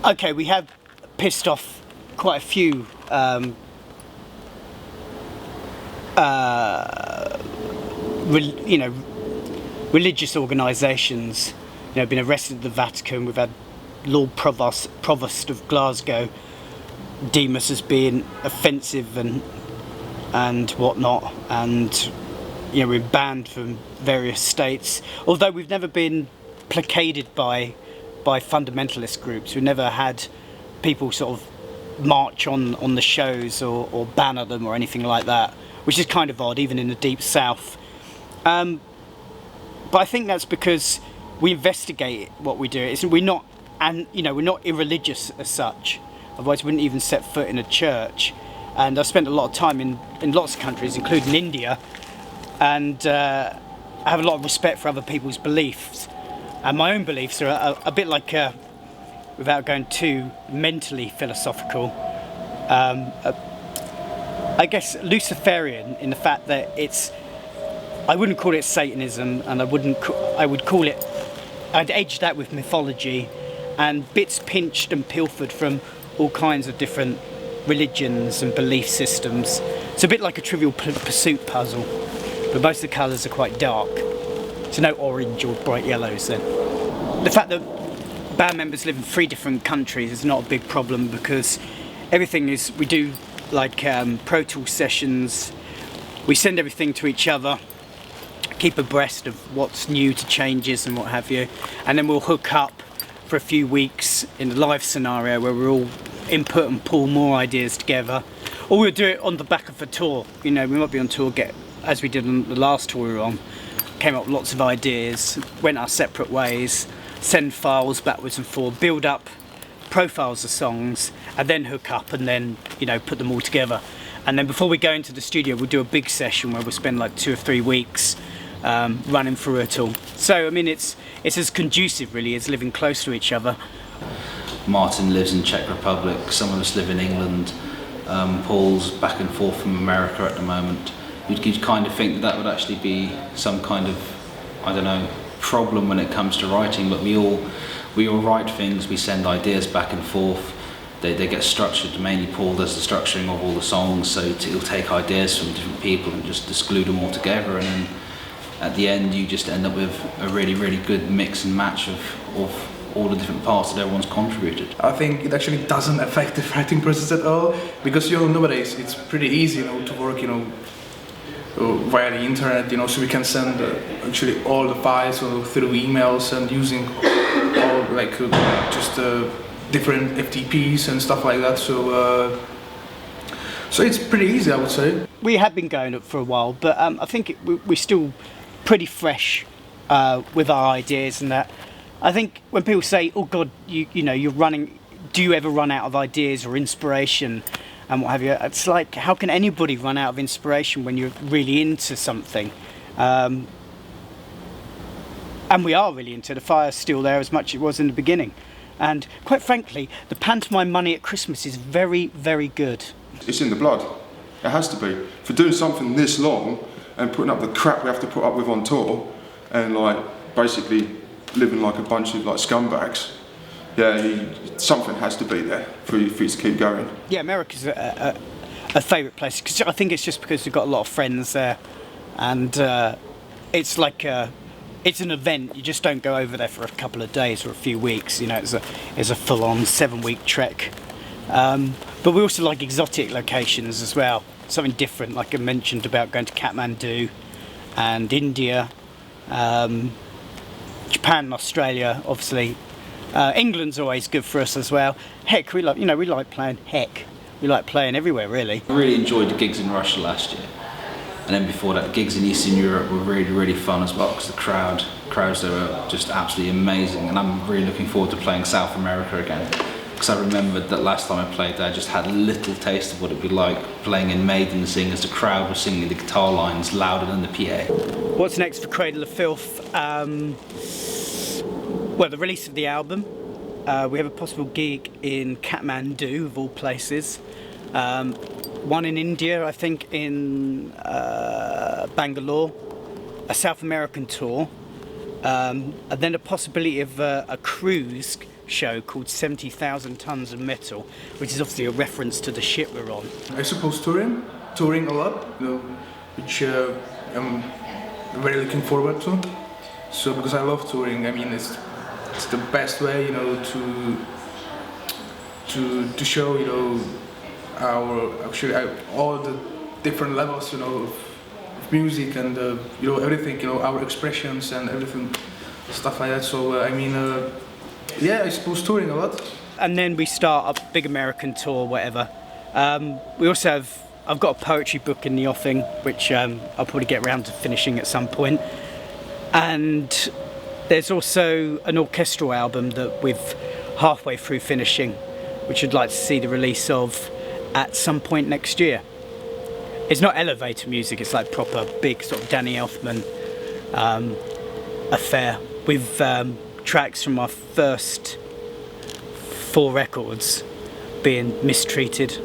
Okay, we have pissed off quite a few religious organisations. Been arrested at the Vatican. We've had Lord Provost of Glasgow deem us as being offensive and whatnot, and we're banned from various states. Although we've never been placated by fundamentalist groups. We've never had people sort of march on the shows or banner them or anything like that, which is kind of odd, even in the deep south. But I think that's because we investigate what we do. We're not irreligious as such. Otherwise, we wouldn't even set foot in a church. And I've spent a lot of time in lots of countries, including India, and I have a lot of respect for other people's beliefs. And my own beliefs are a bit like, without going too mentally philosophical, I guess Luciferian, in the fact that I wouldn't call it Satanism, and I'd edge that with mythology and bits pinched and pilfered from all kinds of different religions and belief systems. It's a bit like a Trivial Pursuit puzzle, but most of the colours are quite dark. So no orange or bright yellows then. The fact that band members live in 3 different countries is not a big problem, because everything is, we do like Pro Tools sessions, we send everything to each other, keep abreast of what's new to changes and what have you, and then we'll hook up for a few weeks in a live scenario where we'll all input and pull more ideas together, or we'll do it on the back of a tour. We might be on tour, as we did on the last tour we were on, came up with lots of ideas, went our separate ways, send files backwards and forward, build up profiles of songs, and then hook up and then put them all together. And then before we go into the studio, we'll do a big session where we'll spend like 2 or 3 weeks running through it all. So I mean, it's as conducive really as living close to each other. Martin lives in Czech Republic, some of us live in England, Paul's back and forth from America at the moment. You'd kind of think that would actually be some kind of, I don't know, problem when it comes to writing, but we all write things, we send ideas back and forth. They get structured. Mainly Paul does the structuring of all the songs, so he'll take ideas from different people and just glue them all together, and then at the end you just end up with a really, really good mix and match of all the different parts that everyone's contributed. I think it actually doesn't affect the writing process at all, because nowadays it's pretty easy to work via the internet, so we can send actually all the files through emails and using all different FTPs and stuff like that. So it's pretty easy, I would say. We have been going up for a while, but I think we're still pretty fresh with our ideas and that. I think when people say, "Oh God, you're running," do you ever run out of ideas or inspiration and what have you? It's like, how can anybody run out of inspiration when you're really into something? And we are really into the fire's still there as much as it was in the beginning. And quite frankly, the pantomime Money at Christmas is very, very good. It's in the blood. It has to be. For doing something this long and putting up the crap we have to put up with on tour, and basically living like a bunch of scumbags, something has to be there for you to keep going. Yeah, America's a favourite place, because I think it's just because we've got a lot of friends there, and it's like it's an event. You just don't go over there for a couple of days or a few weeks. It's a full-on 7-week trek. But we also like exotic locations as well, something different, like I mentioned about going to Kathmandu and India, Japan and Australia, obviously. England's always good for us as well. Heck, we like playing. We like playing everywhere, really. I really enjoyed the gigs in Russia last year, and then before that, the gigs in Eastern Europe were really, really fun as well, because the crowds there were just absolutely amazing, and I'm really looking forward to playing South America again, because I remembered that last time I played there, I just had a little taste of what it'd be like playing in Maiden, seeing as the crowd was singing the guitar lines louder than the PA. What's next for Cradle of Filth? Well, the release of the album. We have a possible gig in Kathmandu, of all places. One in India, I think in Bangalore. A South American tour. And then a possibility of a cruise show called 70,000 Tons of Metal, which is obviously a reference to the ship we're on. I suppose touring a lot, which I'm very looking forward to. So because I love touring, I mean it's the best way, to show, all the different levels, of music and everything, our expressions and everything, stuff like that. So yeah, I suppose touring a lot. And then we start a big American tour, whatever. We also I've got a poetry book in the offing, which I'll probably get around to finishing at some point. And there's also an orchestral album that we've halfway through finishing, which I'd like to see the release of at some point next year. It's not elevator music, it's like proper big sort of Danny Elfman affair with tracks from our first 4 records being mistreated